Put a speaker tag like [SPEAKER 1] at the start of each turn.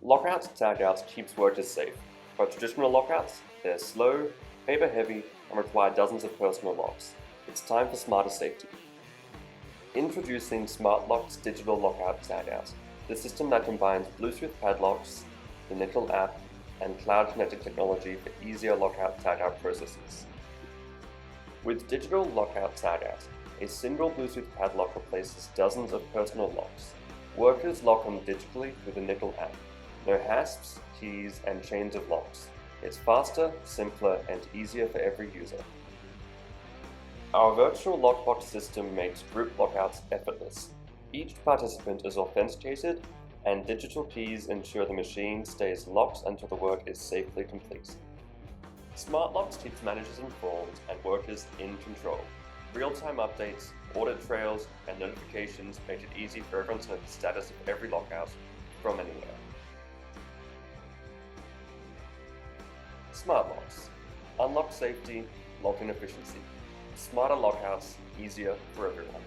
[SPEAKER 1] Lockout-Tagout keeps workers safe, but traditional lockouts, they're slow, paper-heavy, and require dozens of personal locks. It's time for smarter safety. Introducing Smartlox Digital Lockout-Tagout, the system that combines Bluetooth Padlocks, the Nyckel App, and cloud-connected technology for easier Lockout-Tagout processes. With Digital Lockout-Tagout, a single Bluetooth padlock replaces dozens of personal locks. Workers lock them digitally through the Nyckel App. No hasps, keys, and chains of locks. It's faster, simpler, and easier for every user. Our virtual lockbox system makes group lockouts effortless. Each participant is authenticated, and digital keys ensure the machine stays locked until the work is safely complete. Smartlox keeps managers informed and workers in control. Real-time updates, audit trails, and notifications make it easy for everyone to know the status of every lockout from anywhere. Smartlox. Unlock safety, lock in efficiency. Smarter lockouts, easier for everyone.